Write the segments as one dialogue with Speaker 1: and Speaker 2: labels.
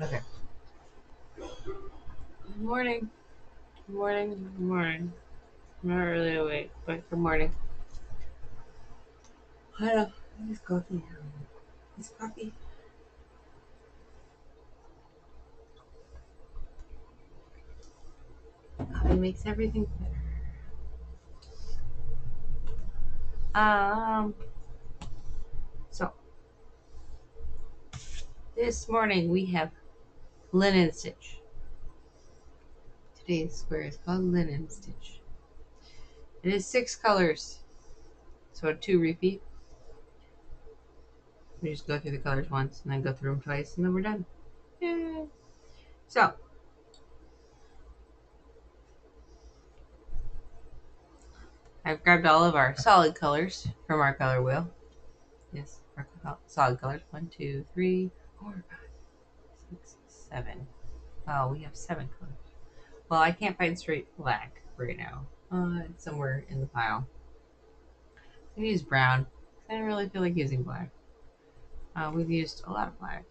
Speaker 1: Okay. Good morning. Good morning. Good morning. I'm not really awake, but good morning. Hello. It's coffee. It's coffee. Coffee makes everything better. Um. So this morning we have linen stitch. Today's square is called linen stitch. It is 6 colors, so 2 repeat. We just go through the colors once, and then go through them twice, and then we're done. Yay! So I've grabbed all of our solid colors from our color wheel. Yes, our solid colors. 1, 2, 3, 4, 5, 6, 7. Oh, we have 7 colors. Well, I can't find straight black right now. It's somewhere in the pile. I use brown. I don't really feel like using black. We've used a lot of black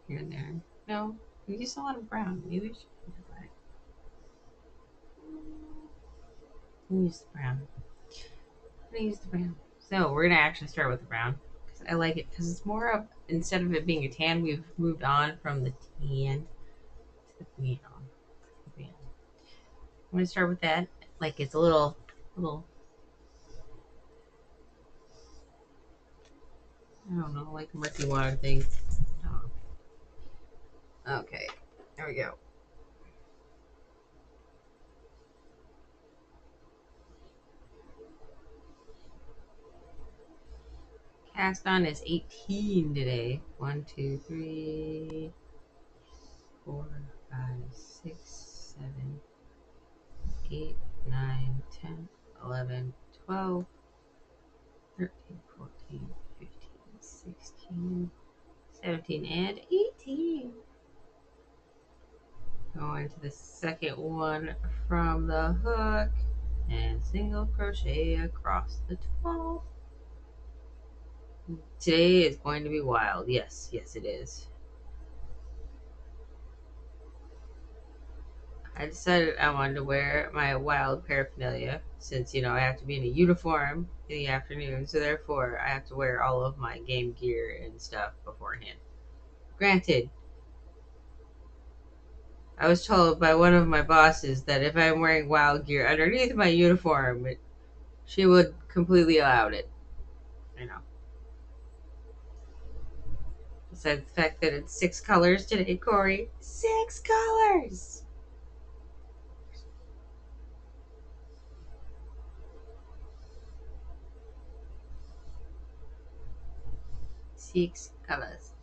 Speaker 1: here and there. No, we've used a lot of brown. Maybe we should use black. We'll use the brown. I'm gonna use the brown. So we're gonna actually start with the brown because I like it because it's more of, instead of it being a tan, we've moved on from the tan to the brown. I'm gonna start with that. Like it's a little. I don't know, like a murky water thing. Oh. Okay, there we go. Cast on is 18 today. 1, 2, 3, 4, 5, 6, 7, 8, 9, 10, 11, 12, 13, 14, 15, 16, 17, and 18. Going to the second one from the hook and single crochet across the 12. Today is going to be wild. Yes, yes, it is. I decided I wanted to wear my wild paraphernalia since, I have to be in a uniform in the afternoon, so therefore I have to wear all of my game gear and stuff beforehand. Granted, I was told by one of my bosses that if I'm wearing wild gear underneath my uniform, she would completely allow it. You know. Besides the fact that it's 6 colors today, Corey. 6 colors! 6 colors.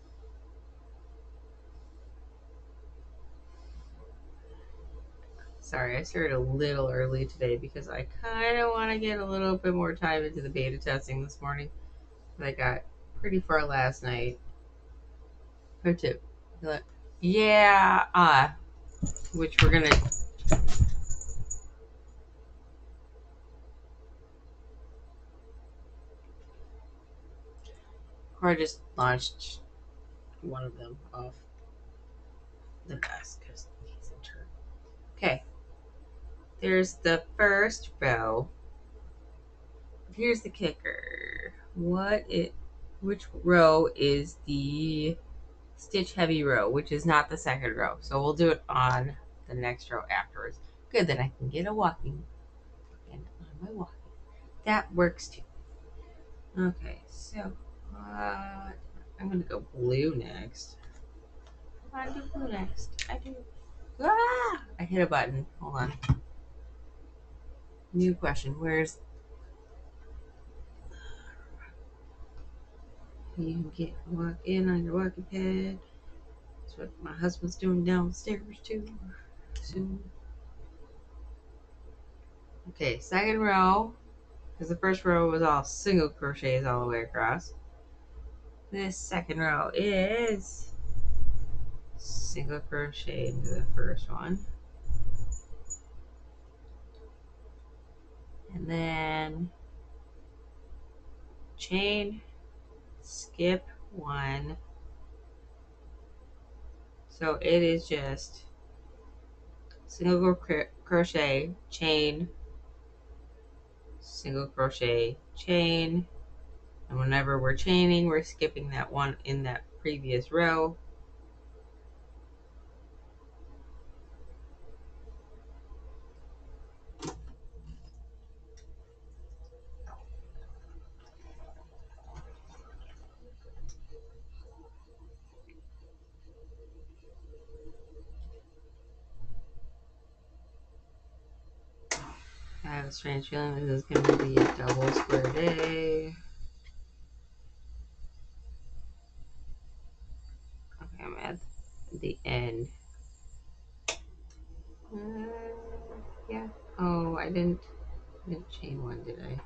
Speaker 1: Sorry, I started a little early today because I kind of want to get a little bit more time into the beta testing this morning. I got pretty far last night. Pro tip. Yeah, which we're gonna. Or I just launched one of them off the desk because he's in turn. Okay, there's the first row. Here's the kicker. Which row is the stitch heavy row, which is not the second row. So we'll do it on the next row afterwards. Good, then I can get a walking and on my walking. That works too. Okay, so I'm gonna go blue next. I do blue next. I do. I hit a button. Hold on. New question. Where's you can walk in on your walking pad? That's what my husband's doing downstairs too. Soon. Okay, second row. Because the first row was all single crochets all the way across. This second row is single crochet into the first one. And then chain, skip 1. So it is just single crochet, chain, single crochet, chain, and whenever we're chaining, we're skipping that one in that previous row. I have a strange feeling this is going to be a double square day. Okay, I'm at the end. Yeah. Oh, I didn't chain one, did I?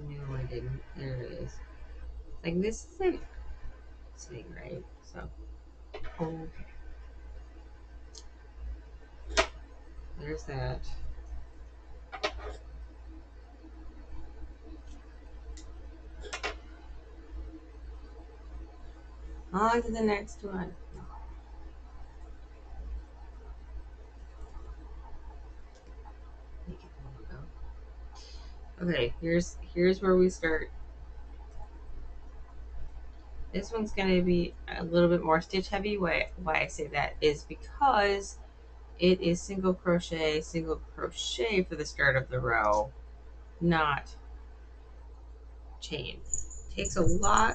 Speaker 1: No, I didn't. There it is. Like, this isn't sitting right. So, okay. There's that. On to the next one. Okay, here's where we start. This one's gonna be a little bit more stitch heavy. Why I say that is because it is single crochet for the start of the row, not chain. Takes a lot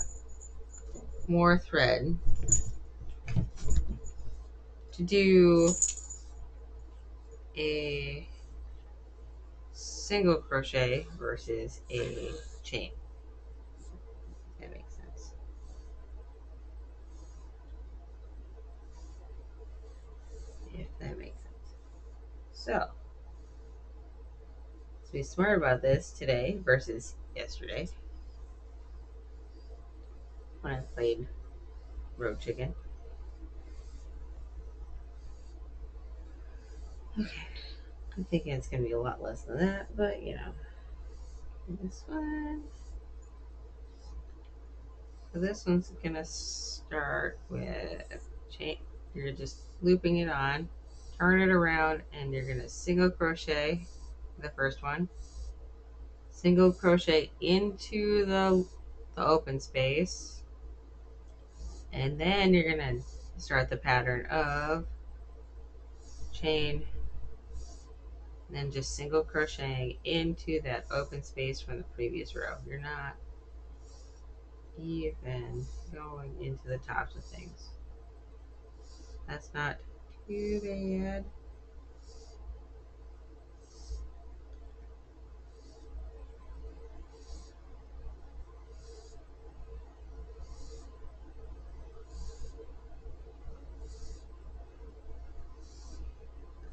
Speaker 1: more thread to do a single crochet versus a chain. If that makes sense. If that makes sense. So, let's be smart about this today versus yesterday when I played Road Chicken. Okay. I'm thinking it's going to be a lot less than that, but you know. This one. So this one's going to start with chain. You're just looping it on, turn it around, and you're going to single crochet the first one. Single crochet into the open space. And then you're going to start the pattern of chain, then just single crocheting into that open space from the previous row. You're not even going into the tops of things. That's not too bad.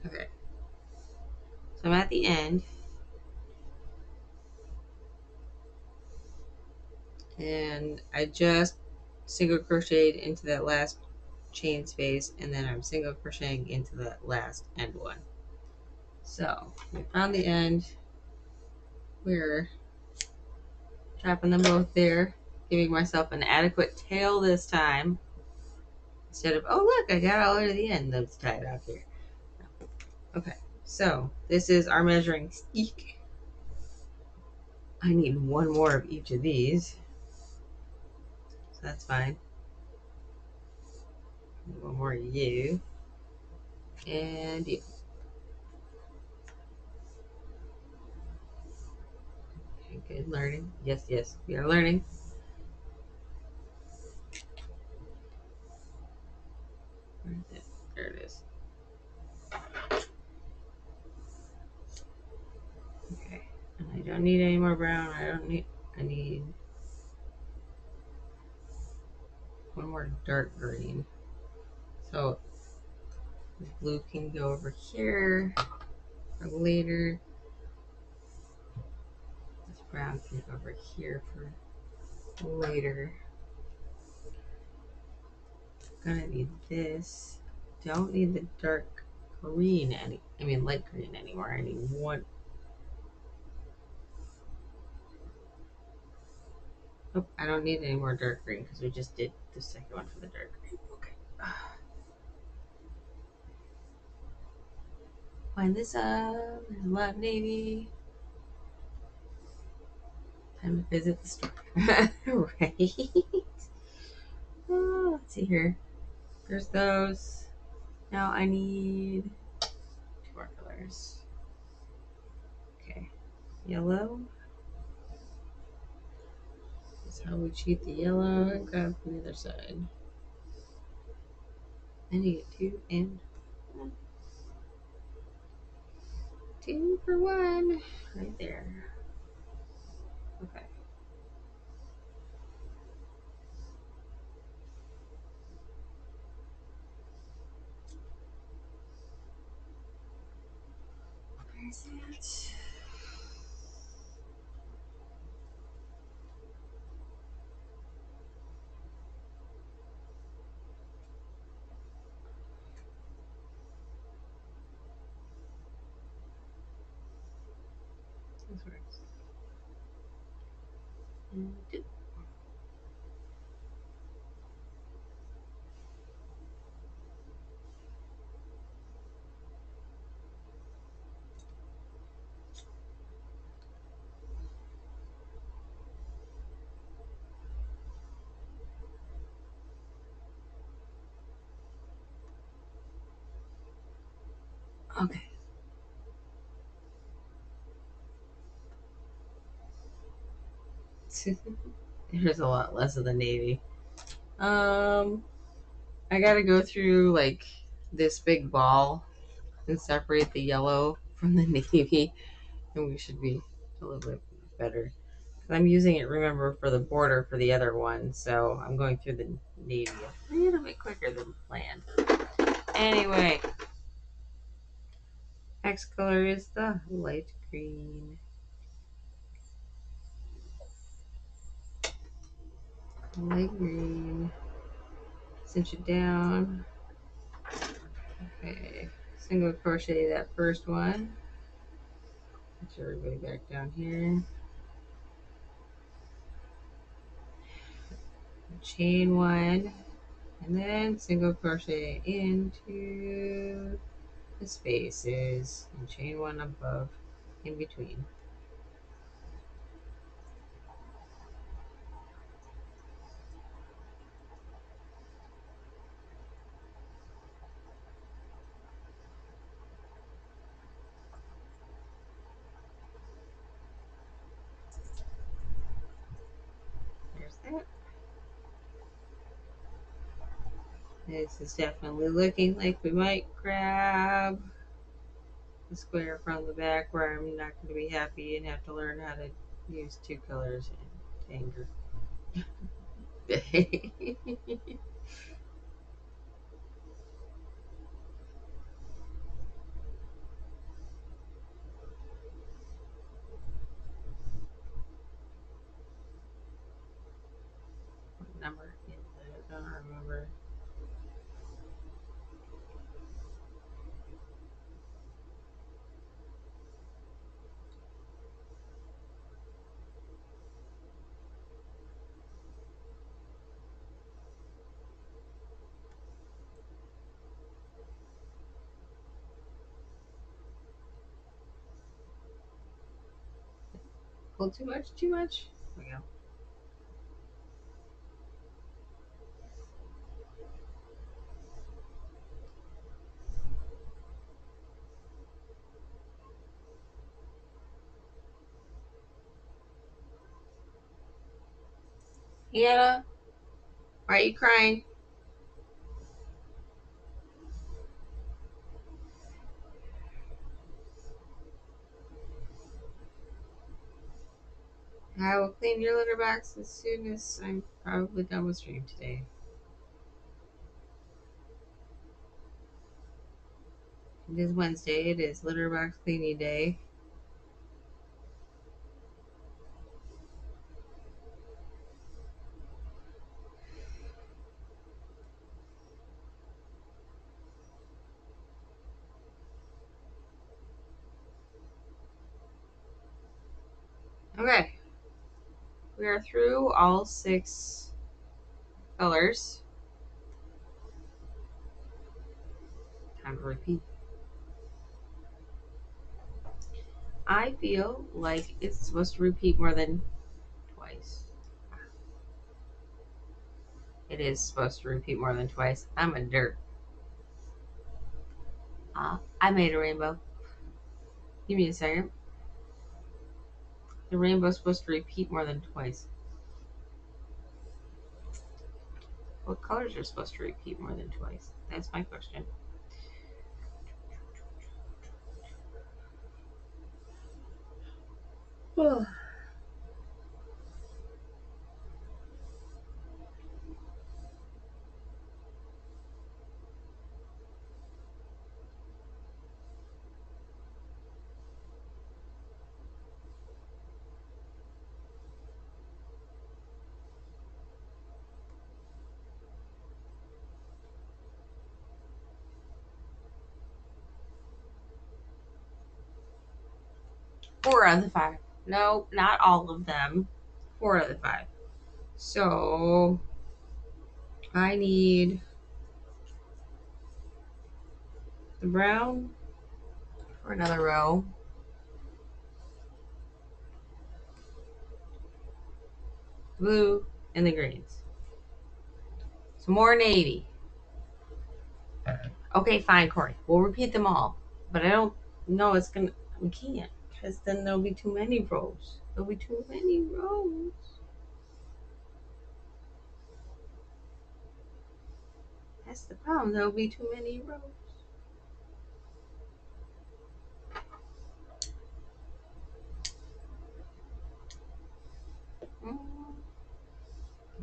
Speaker 1: Okay, so I'm at the end, and I just single crocheted into that last chain space, and then I'm single crocheting into that last end one. So we found the end. We're trapping them both there, giving myself an adequate tail this time instead of, oh look, I got all the way to the end. Let's tie it off here. Okay, so this is our measuring stick. I need one more of each of these, so that's fine. One more of you and you. Okay, good learning. Yes, yes, we are learning. Where is it? There it is. Okay, and I don't need any more brown. I need one more dark green. So this blue can go over here for later. This brown can go over here for later. Gonna need this. Don't need the dark green light green anymore. I need one. Oh, I don't need any more dark green because we just did the second one for the dark green. Okay. Find this up. There's a lot of navy. Time to visit the store. Right. Oh, let's see here. There's those. Now I need two more colors. Okay. Yellow. This is how we cheat the yellow and grab from the other side. Then you get two and one. Two for one. Right there. Okay. Where's that? This works. And two. Okay. There's a lot less of the navy. I gotta go through like this big ball and separate the yellow from the navy, and we should be a little bit better. I'm using it, remember, for the border for the other one, so I'm going through the navy a little bit quicker than planned. Anyway, next color is the light green. Light green. Cinch it down. Okay, single crochet that first one. Get everybody back down here. Chain one, and then single crochet into the spaces and chain one above in between. There's that. This is definitely looking like we might grab the square from the back where I'm not going to be happy and have to learn how to use two colors in anger. What number is it? I don't remember. Pull too much? Too much? There we go. Hannah, why are you crying? I will clean your litter box as soon as I'm probably done with stream today. It is Wednesday. It is litter box cleaning day. Okay. We are through all 6 colors. Time to repeat. I feel like it's supposed to repeat more than twice. It is supposed to repeat more than twice. I'm a dirt. I made a rainbow. Give me a second. The rainbow's supposed to repeat more than twice. What colors are supposed to repeat more than twice? That's my question. Oh. 4 out of the 5. No, not all of them. 4 out of the 5. So I need the brown for another row, blue, and the greens. So more navy. Okay, fine, Corey. We'll repeat them all. But I don't know it's gonna. We can't, because then there'll be too many rows. There'll be too many rows. That's the problem. There'll be too many rows. Mm.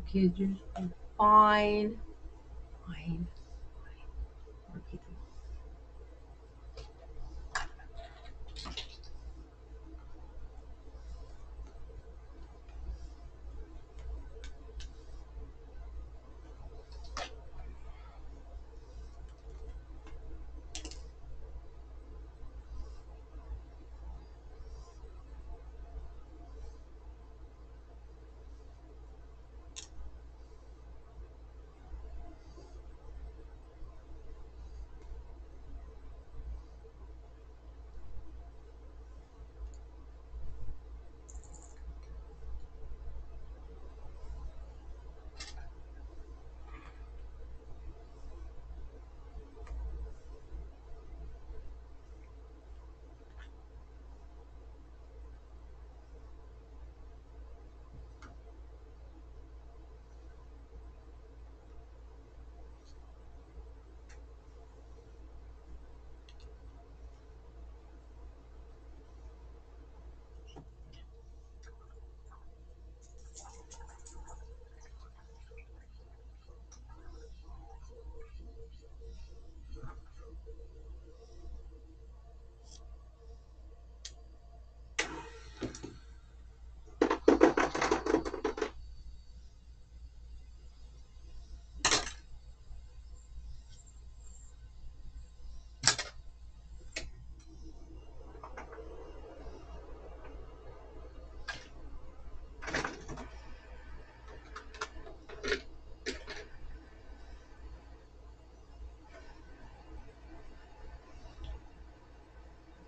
Speaker 1: Okay, just fine. Fine. Repeat them.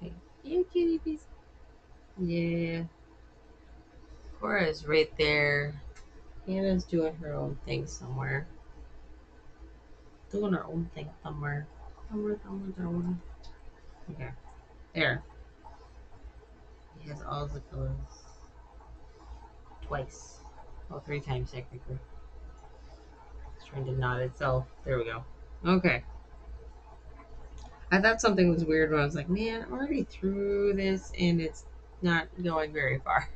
Speaker 1: Okay. Yeah, kitty bees. Yeah. Cora's right there. Hannah's doing her own thing somewhere. Doing her own thing somewhere. Somewhere. Okay. There. He has all the colors. Twice. Well, 3 times technically. It's trying to knot itself. There we go. Okay. I thought something was weird when I was like, man, I'm already through this and it's not going very far.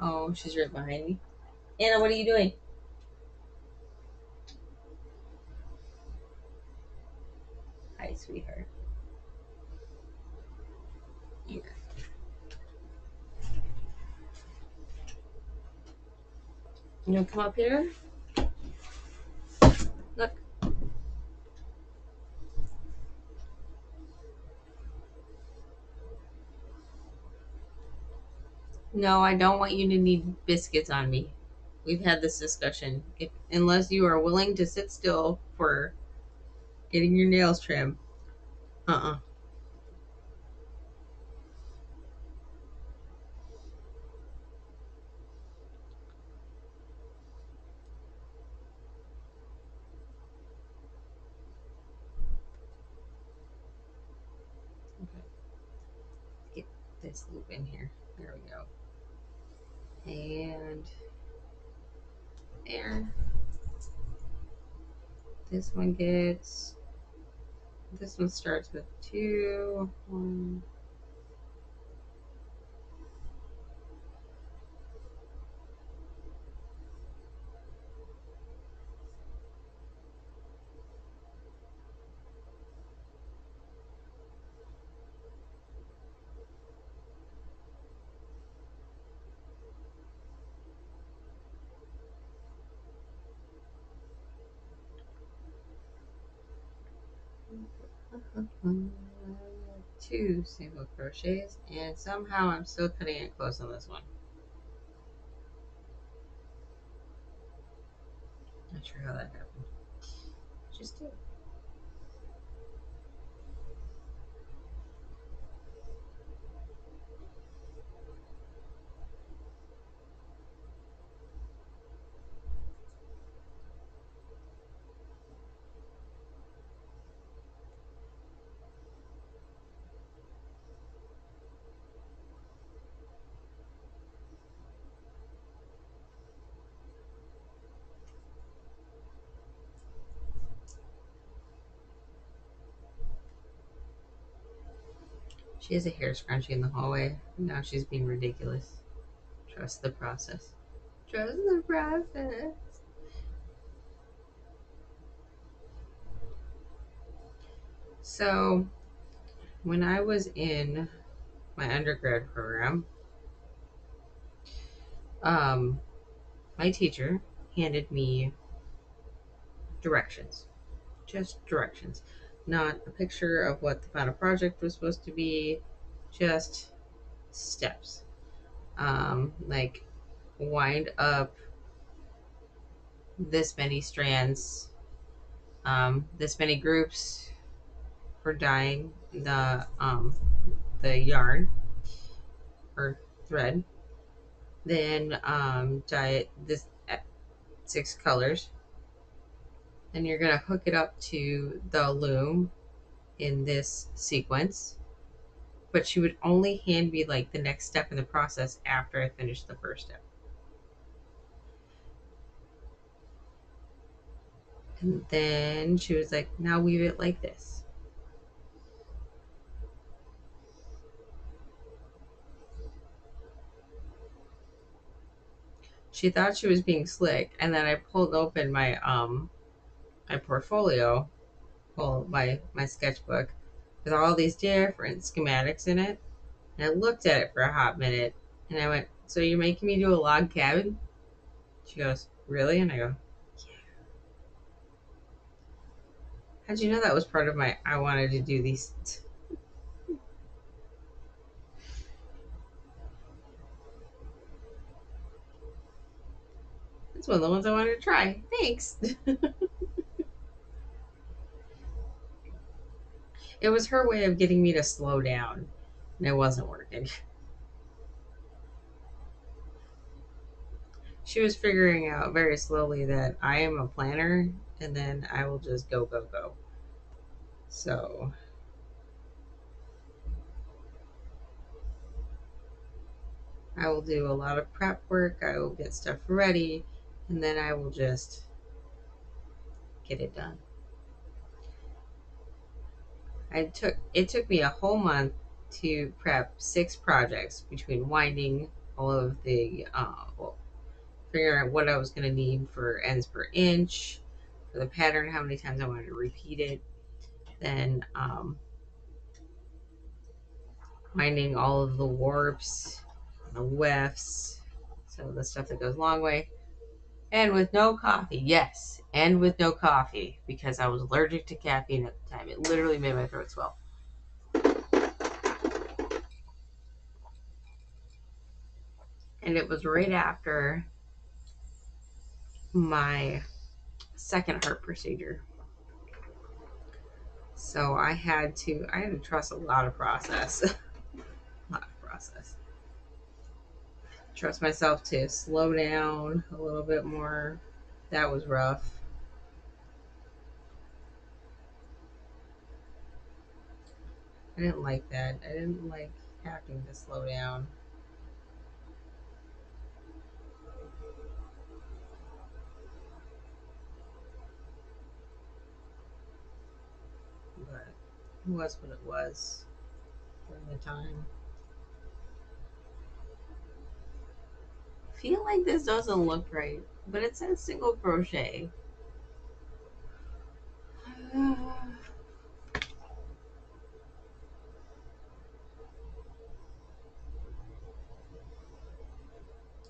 Speaker 1: Oh, she's right behind me. Anna, what are you doing? Hi, sweetheart. Yeah. You want to come up here? Look. No, I don't want you to need biscuits on me. We've had this discussion. Unless you are willing to sit still for getting your nails trimmed. Uh-uh. this loop in here. There we go. And there. This one gets, this one starts with 2, 1. Two single crochets, and somehow I'm still cutting it close on this one. Not sure how that happened. Just do it. She has a hair scrunchie in the hallway. Now she's being ridiculous. Trust the process. Trust the process. So, when I was in my undergrad program, um, my teacher handed me directions. Just directions. Not a picture of what the final project was supposed to be, just steps. Like wind up this many strands, this many groups for dyeing the yarn or thread. Then dye it this at 6 colors. Then you're gonna hook it up to the loom in this sequence. But she would only hand me like the next step in the process after I finished the first step. And then she was like, now weave it like this. She thought she was being slick, and then I pulled open my portfolio, my sketchbook with all these different schematics in it. And I looked at it for a hot minute, and I went, "So you're making me do a log cabin?" She goes, "Really?" And I go, "Yeah." How'd you know that was part of my? I wanted to do these. It's one of the ones I wanted to try. Thanks. It was her way of getting me to slow down, and it wasn't working. She was figuring out very slowly that I am a planner, and then I will just go, go, go. So I will do a lot of prep work. I will get stuff ready, and then I will just get it done. It took me a whole month to prep 6 projects between winding all of the figuring out what I was going to need for ends per inch for the pattern, how many times I wanted to repeat it, then winding all of the warps, the wefts, so the stuff that goes a long way, and with no coffee. Yes, and with no coffee because I was allergic to caffeine at the time. It literally made my throat swell. And it was right after my second heart procedure. So I had to trust a lot of process. A lot of process. Trust myself to slow down a little bit more. That was rough. I didn't like that. I didn't like having to slow down. But it was what it was during the time. I feel like this doesn't look right, but it says single crochet.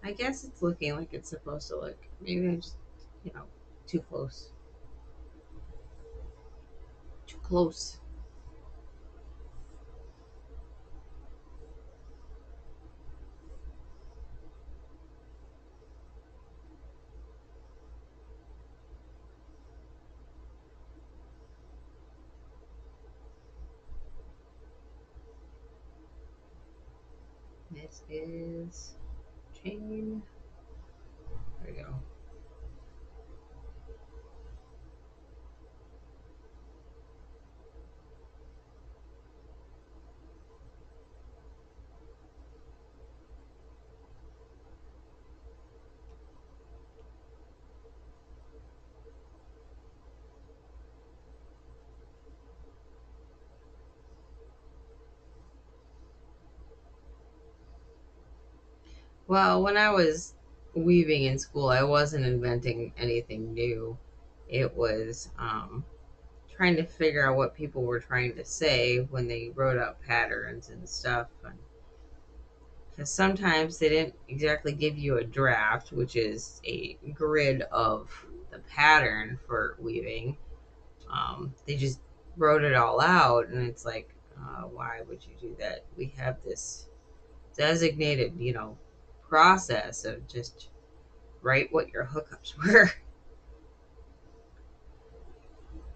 Speaker 1: I guess it's looking like it's supposed to look. Maybe I'm just, you know, too close. Too close. This is chain. There we go. Well, when I was weaving in school, I wasn't inventing anything new. It was trying to figure out what people were trying to say when they wrote out patterns and stuff. Because sometimes they didn't exactly give you a draft, which is a grid of the pattern for weaving. They just wrote it all out, and it's like, why would you do that? We have this designated, process of just write what your hookups were.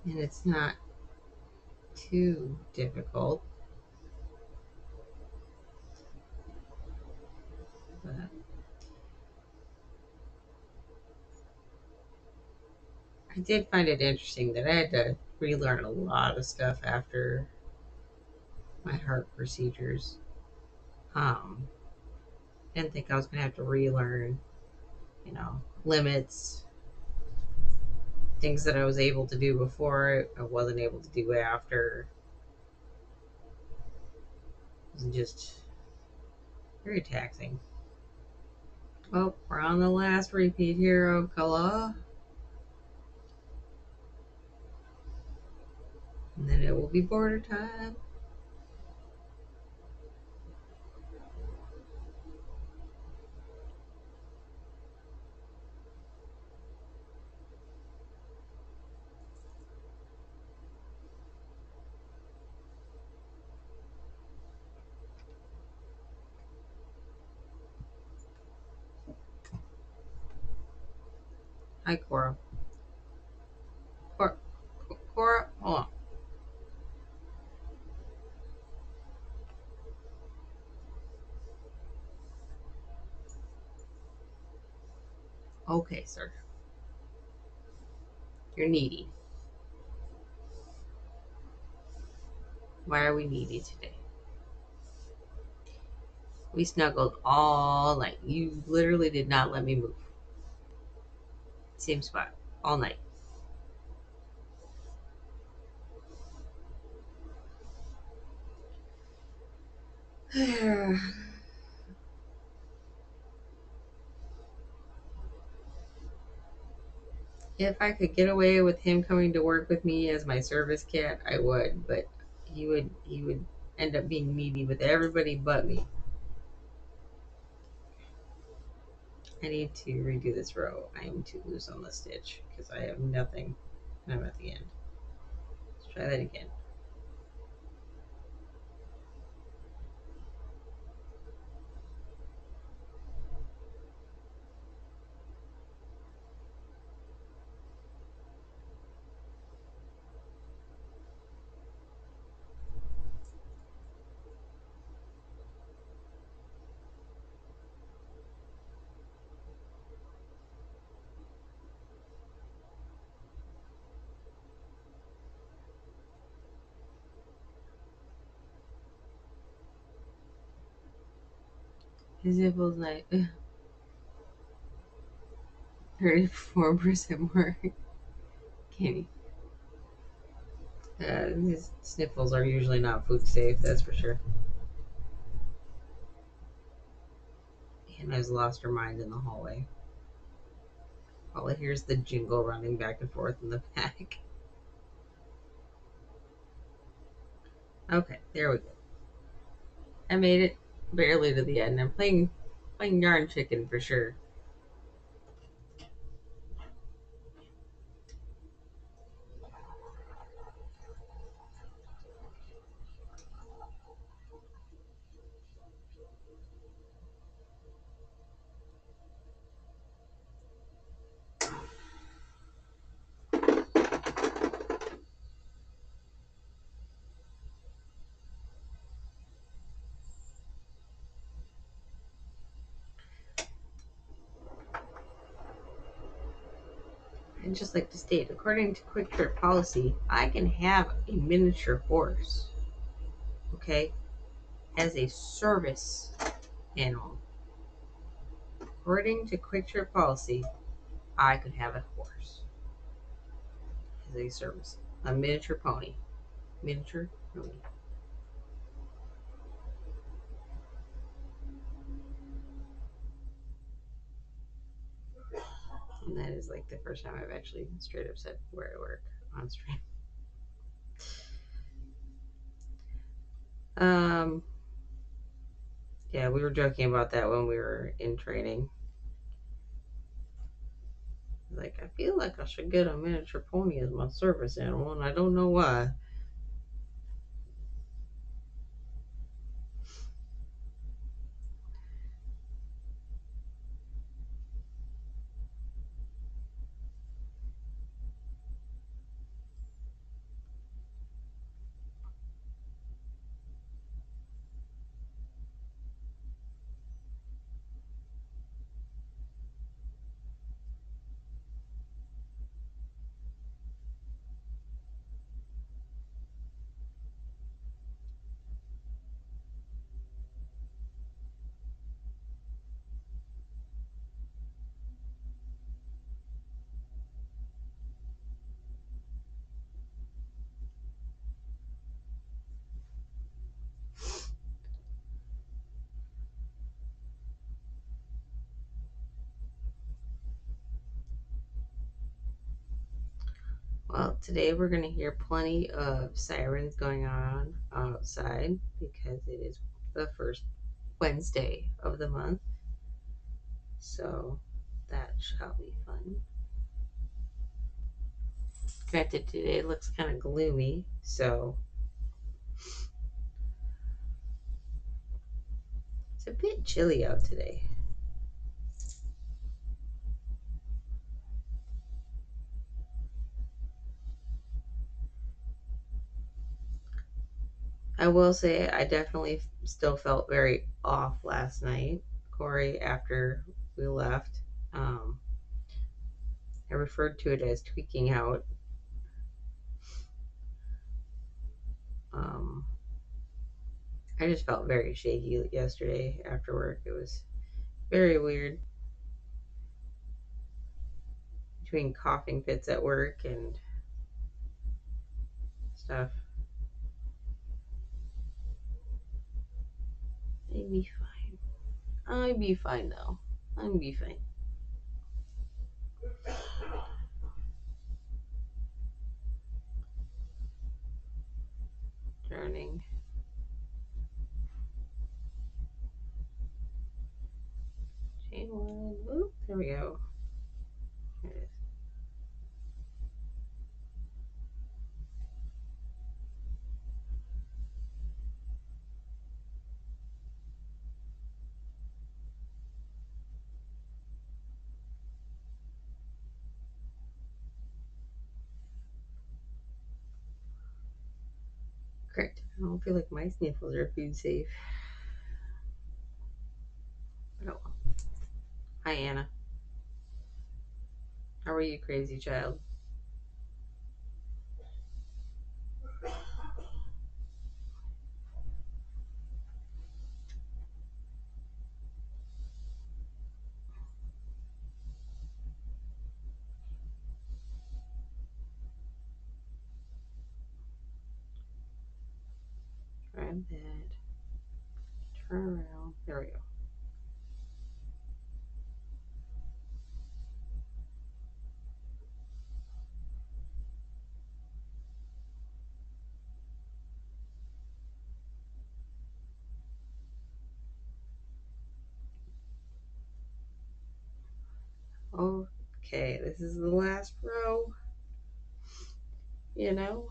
Speaker 1: And it's not too difficult. But I did find it interesting that I had to relearn a lot of stuff after my heart procedures. Um, didn't think I was going to have to relearn, limits, things that I was able to do before I wasn't able to do after. It was just very taxing. Oh, we're on the last repeat here of Kala. And then it will be border time. Hi, Cora. Cora, Cora, hold on. Okay, sir. You're needy. Why are we needy today? We snuggled all night. You literally did not let me move. Same spot all night. If I could get away with him coming to work with me as my service cat, I would, but he would end up being needy with everybody but me. I need to redo this row. I am too loose on the stitch because I have nothing. I'm at the end. Let's try that again. His nipples like 34% more candy. His sniffles are usually not food safe, that's for sure. Hannah's lost her mind in the hallway. All I hear is the jingle running back and forth in the back. Okay, there we go. I made it barely to the end. I'm playing yarn chicken for sure. I'd just like to state, according to Quick Trip policy, I can have a miniature horse, okay, as a service animal. According to Quick Trip policy, I could have a horse as a service, a miniature pony, miniature pony. And that is like the first time I've actually straight up said where I work on stream. Um, yeah, we were joking about that when we were in training. Like, I feel like I should get a miniature pony as my service animal, and I don't know why. Well, today we're going to hear plenty of sirens going on outside because it is the first Wednesday of the month. So that shall be fun. Granted, today looks kind of gloomy, so it's a bit chilly out today. I will say I definitely still felt very off last night, Corey, after we left. I referred to it as tweaking out. Um, I just felt very shaky yesterday after work. It was very weird between coughing fits at work and stuff. I'd be fine. I'd be fine though. I'd be fine. Drowning. Chain one. Oop, there we go. There it is. Correct. I don't feel like my sniffles are food safe. But oh well. Hi, Anna. How are you, crazy child? grab that, turn around, there we go. Okay, this is the last row, you know.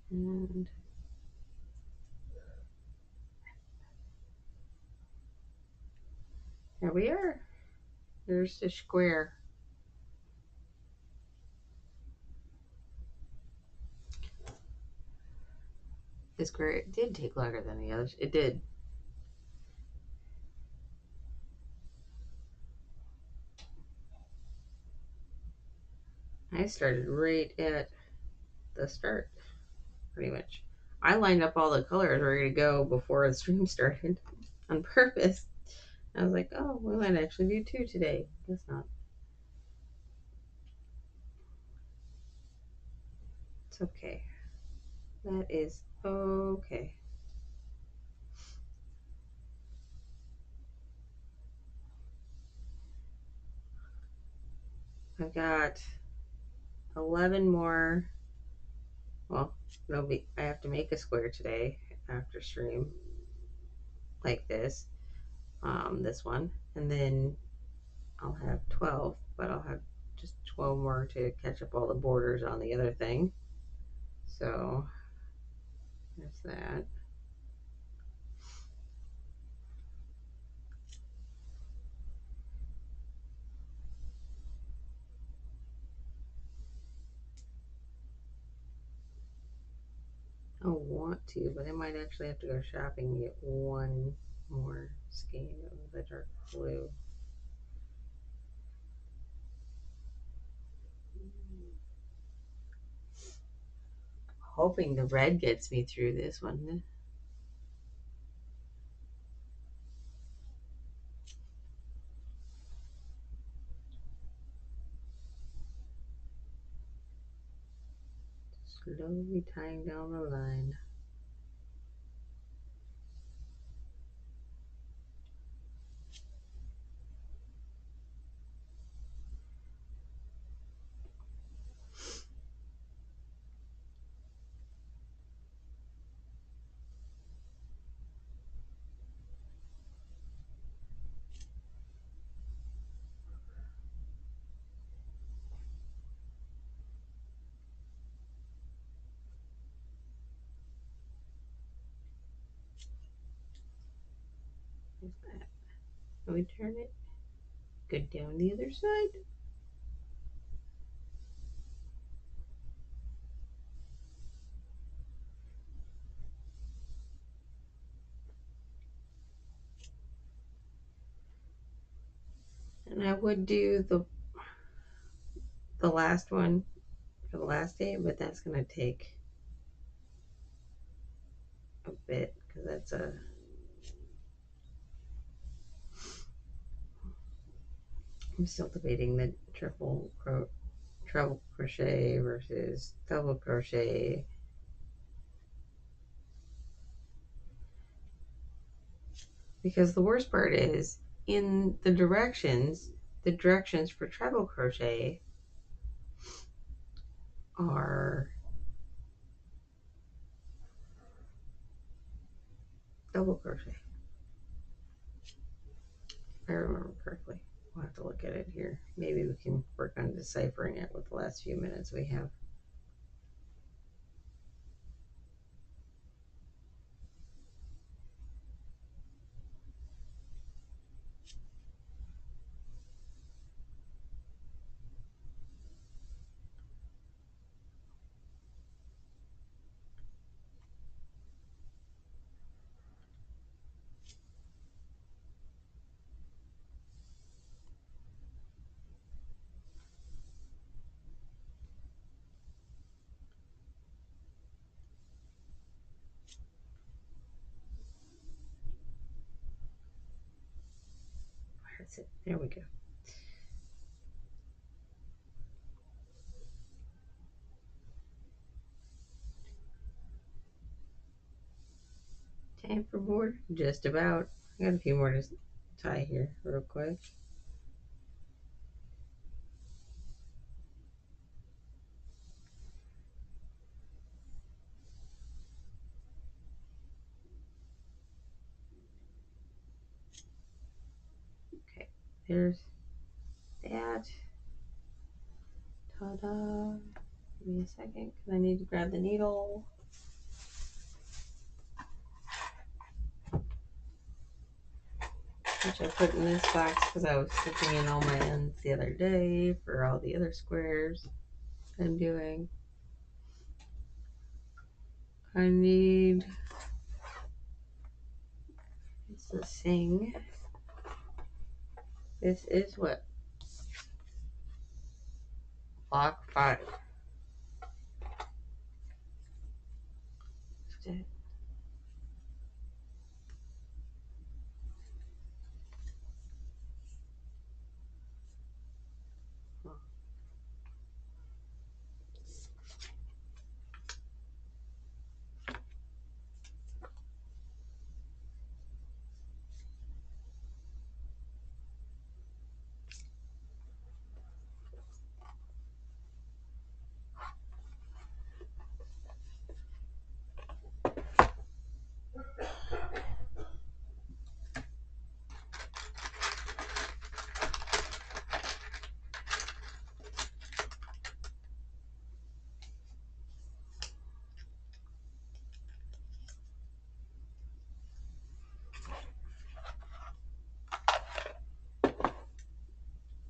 Speaker 1: And here we are. There's the square. The square, it did take longer than the others. It did. I started right at the start, pretty much. I lined up all the colors ready to go before the stream started on purpose. I was like, oh, we might actually do two today. Guess not. It's okay. That is okay. I've got 11 more. Well, I have to make a square today after stream, like this one, and then I'll have 12, but I'll have just 12 more to catch up all the borders on the other thing. So there's that. I want to, but I might actually have to go shopping and get one more skein of the dark blue. Hoping the red gets me through this one. Slowly tying down the line. There's that. Can we turn it? Go down the other side. And I would do the last one for the last day, but that's gonna take a bit because I'm still debating the treble crochet versus double crochet. Because the worst part is in the directions for treble crochet are double crochet. If I remember correctly. We'll have to look at it here. Maybe we can work on deciphering it with the last few minutes we have. That's it. There we go. Time for board? Just about. I got a few more to tie here real quick. Okay, there's that. Ta-da. Give me a second because I need to grab the needle. Which I put in this box because I was sticking in all my ends the other day for all the other squares I'm doing. I need it's the sing. This is what? Block 5.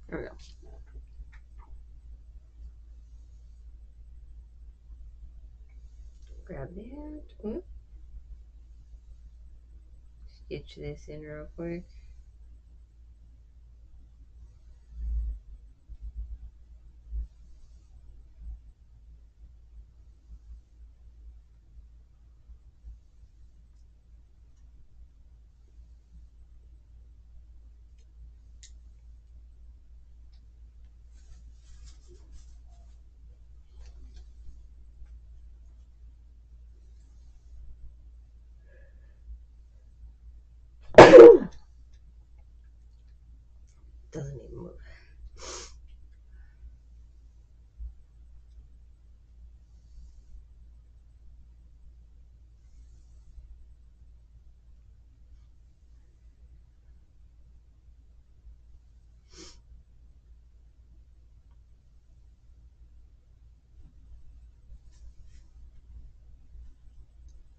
Speaker 1: There we go. Grab that. Oops. Stitch this in real quick. Doesn't even move.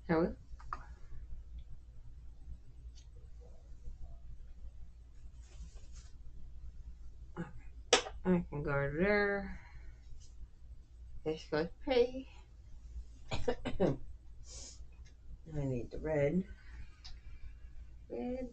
Speaker 1: There we go. I can go over there. This goes pretty. I need the red. Red.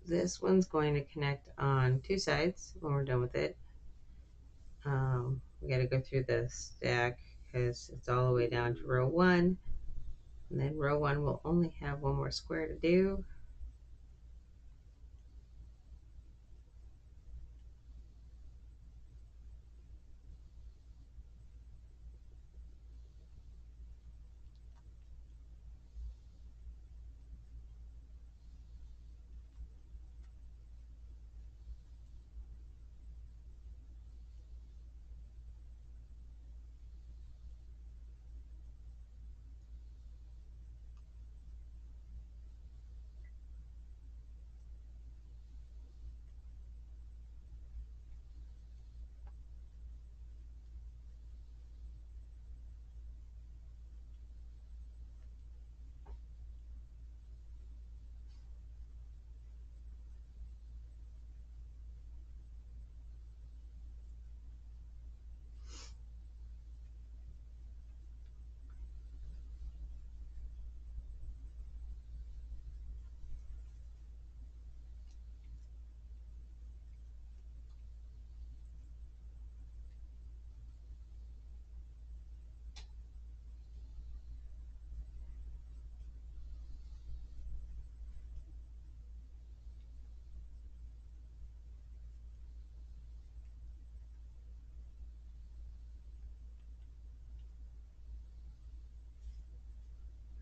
Speaker 1: this one's going to connect on two sides when we're done with it. We got to go through the stack because it's all the way down to row 1. And then row 1 will only have one more square to do.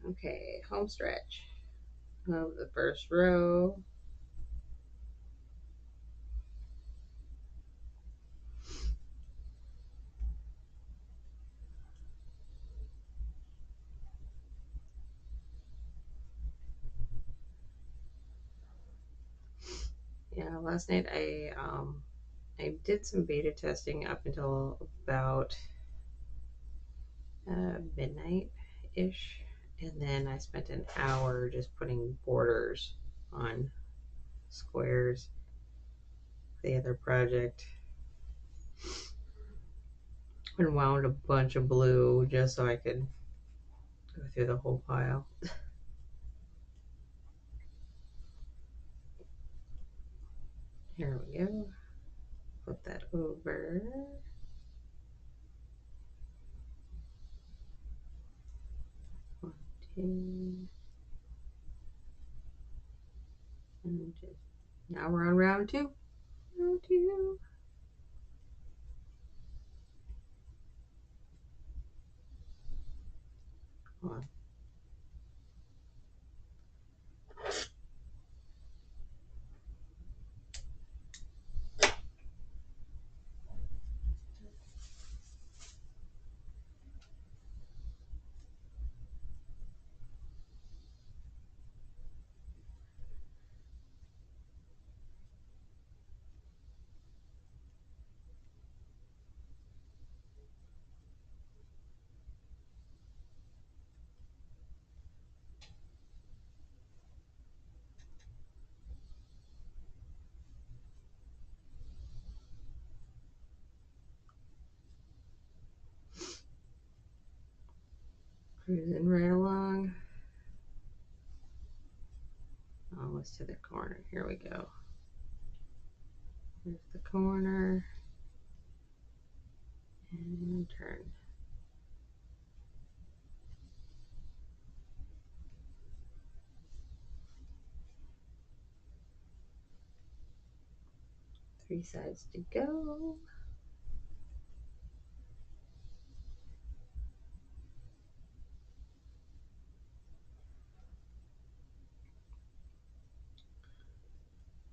Speaker 1: Okay, home stretch of the first row. Yeah, last night I did some beta testing up until about midnight ish, and then I spent an hour just putting borders on squares. The other project and wound a bunch of blue just so I could go through the whole pile. Here we go. Flip that over. One, two, and just now we're on round 2. Round 2. Hold on. Cruising right along. Almost to the corner. Here we go. Here's the corner. And turn. Three sides to go.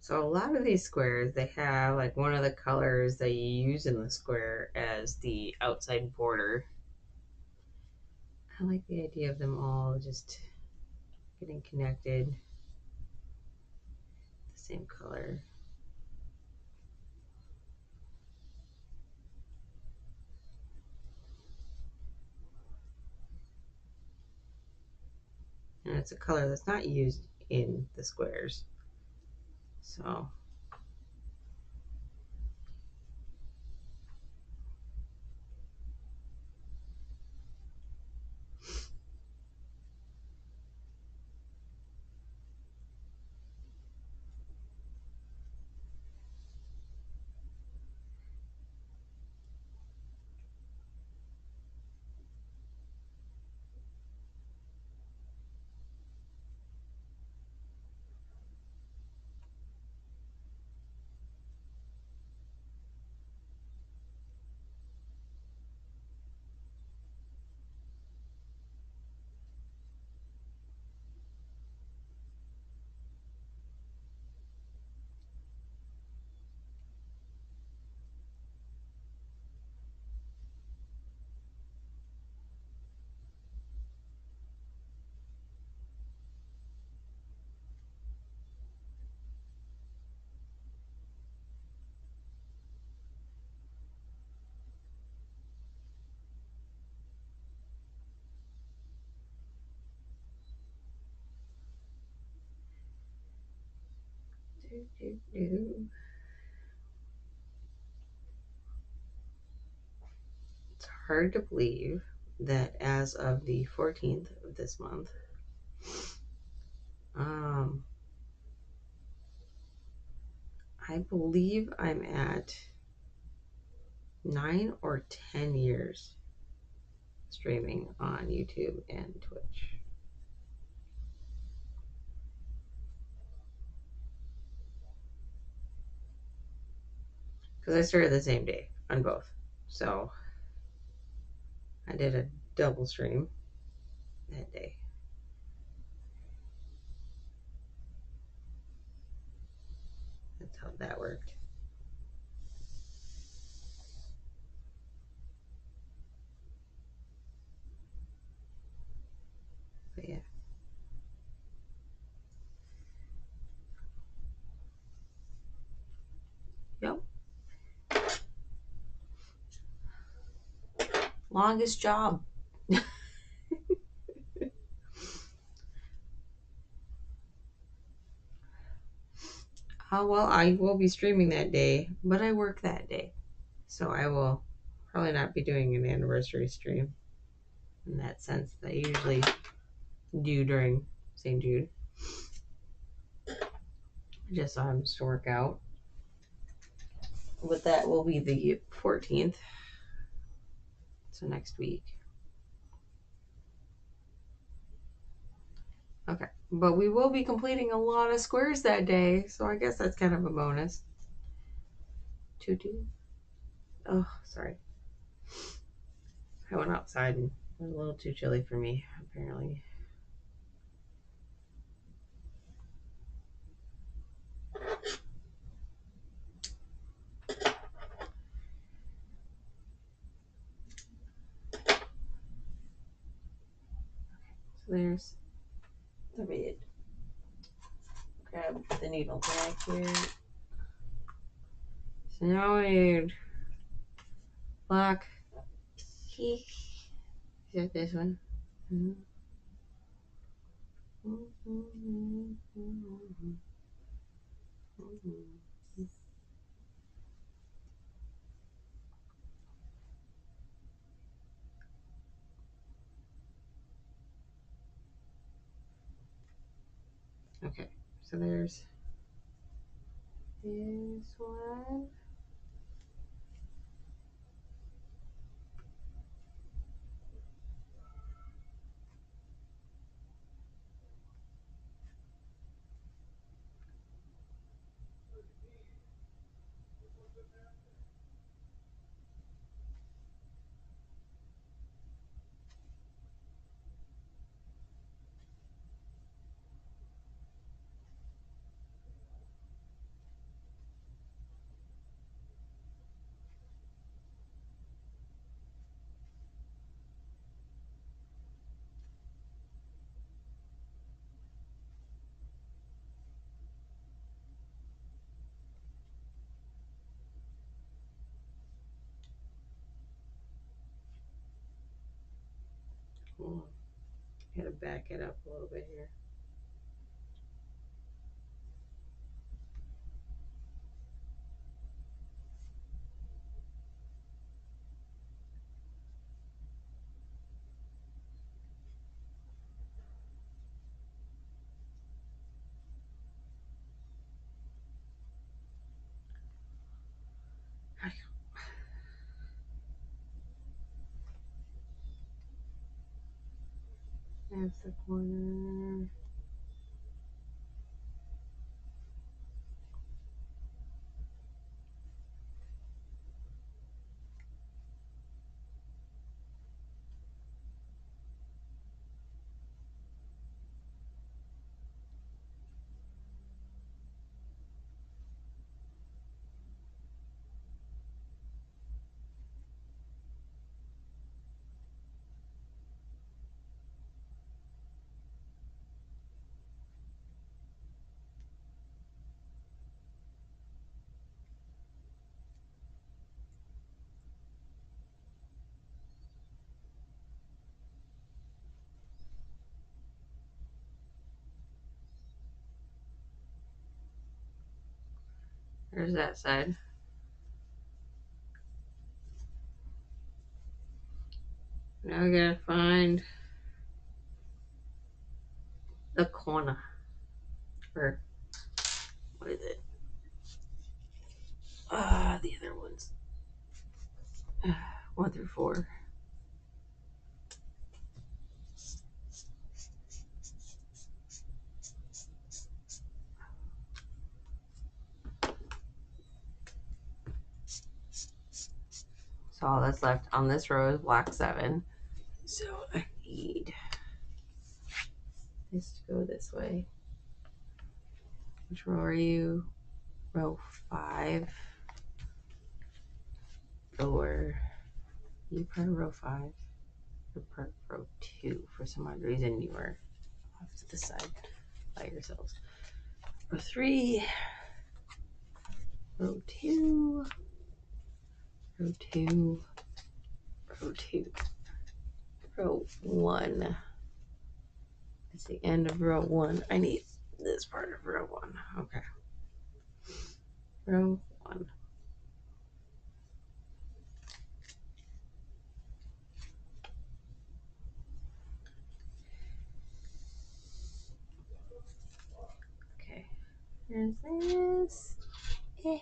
Speaker 1: So a lot of these squares, they have like one of the colors that you use in the square as the outside border. I like the idea of them all just getting connected, the same color. And it's a color that's not used in the squares. So It's hard to believe that as of the 14th of this month, um, I believe I'm at 9 or 10 years streaming on YouTube and Twitch. Because I started the same day on both. So I did a double stream that day. That's how that worked. But yeah. Yep. Longest job. Well, I will be streaming that day, but I work that day. So I will probably not be doing an anniversary stream in that sense that I usually do during St. Jude. Just so I'm to work out. But that will be the 14th. So next week. Okay. But we will be completing a lot of squares that day. So I guess that's kind of a bonus. Tutu. Oh, sorry. I went outside and it was a little too chilly for me, apparently. So there's the red. Grab the needle back here. So now I need black. Is that this one? Okay, so there's this one. Oh, gotta back it up a little bit here. That's the corner. There's that side. Now we gotta find the corner. Or what is it? The other ones. 1 through 4. So all that's left on this row is black 7. So I need this to go this way. Which row are you? Row 5. Or you part of row 5. You're part of row 2. For some odd reason you were off to the side by yourselves. Row 3. Row 2. Row 2. Row 2. Row 1. It's the end of row 1. I need this part of row 1. Okay. Row 1. Okay. Here's this. Eh.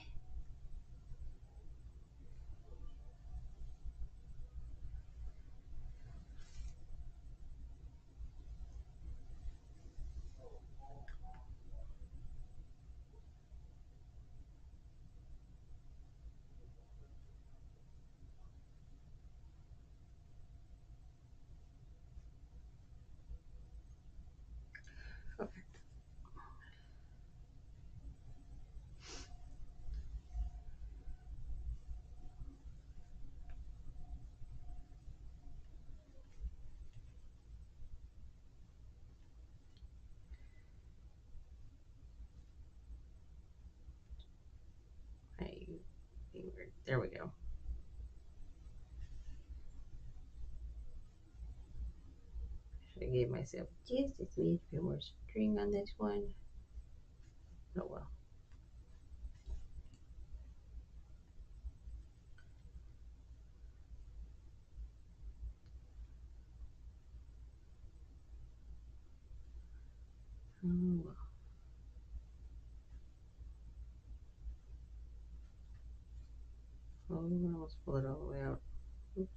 Speaker 1: Okay. There we go. I gave myself just a smidge bit more string on this one. Oh well. Oh well. Oh, I almost pulled it all the way out. Oops.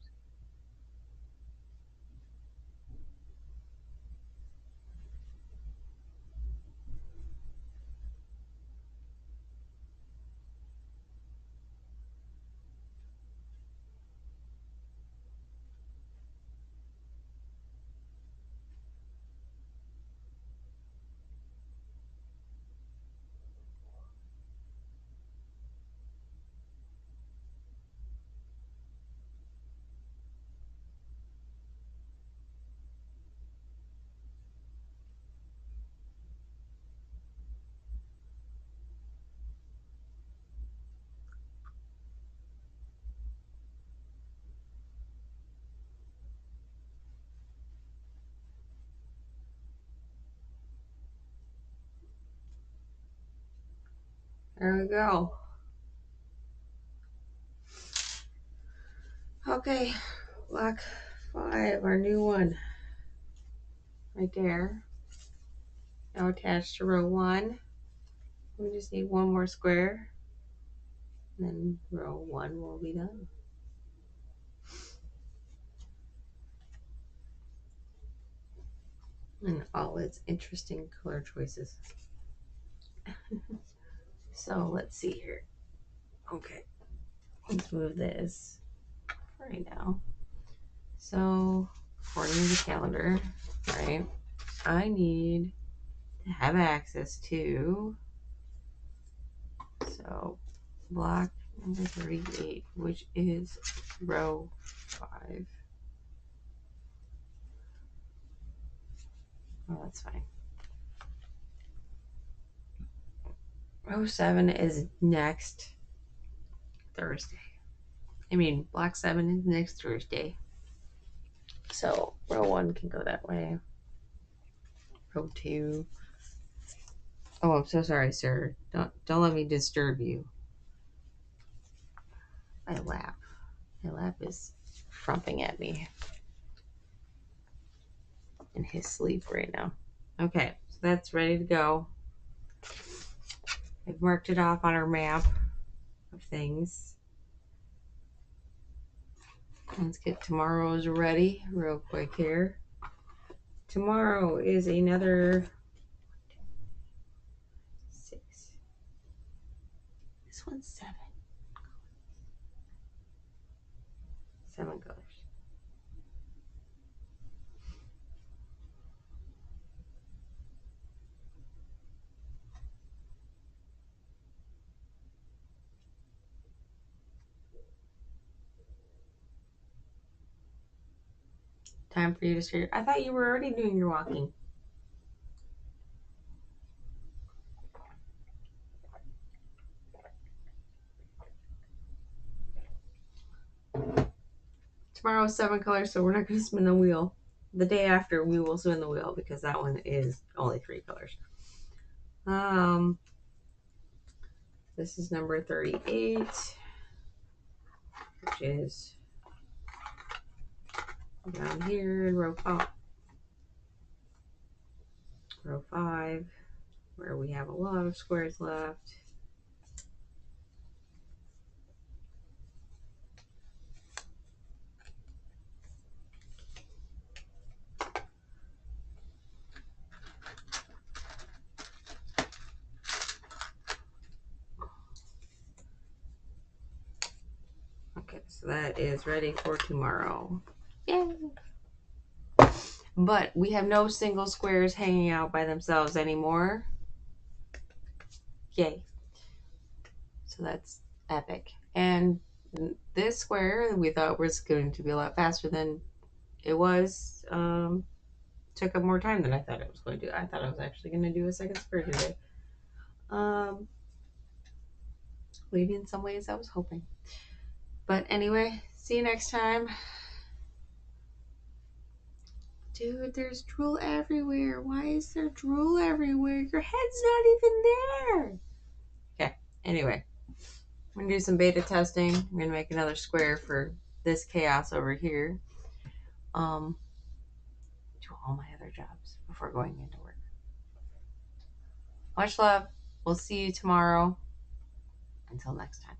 Speaker 1: There we go. Okay, block 5, our new one. Right there. Now attached to row 1. We just need one more square. And then row 1 will be done. And all its interesting color choices. So let's see here. Okay, let's move this right now. So according to the calendar, right, I need to have access to, so block number 38, which is row 5. Oh, that's fine. Row 7 is next Thursday. I mean, block 7 is next Thursday. So row 1 can go that way. Row 2. Oh, I'm so sorry, sir. Don't let me disturb you. my lap? My lap is frumping at me in his sleep right now. Okay, so that's ready to go. I've marked it off on our map of things. Let's get tomorrow's ready real quick here. Tomorrow is another 6. This one's 7. 7 colors. Time for you to start. I thought you were already doing your walking. Tomorrow's 7 colors, so we're not going to spin the wheel. The day after, we will spin the wheel because that one is only 3 colors. This is number 38, which is down here in row 5, where we have a lot of squares left. Okay, so that is ready for tomorrow. Yay! But we have no single squares hanging out by themselves anymore. Yay. So that's epic. And this square we thought was going to be a lot faster than it was. Took up more time than I thought it was going to. I thought I was actually going to do a second square today. Maybe in some ways I was hoping. But anyway, see you next time. Dude, there's drool everywhere. Why is there drool everywhere? Your head's not even there. Okay, anyway. I'm going to do some beta testing. I'm going to make another square for this chaos over here. Do all my other jobs before going into work. Much love. We'll see you tomorrow. Until next time.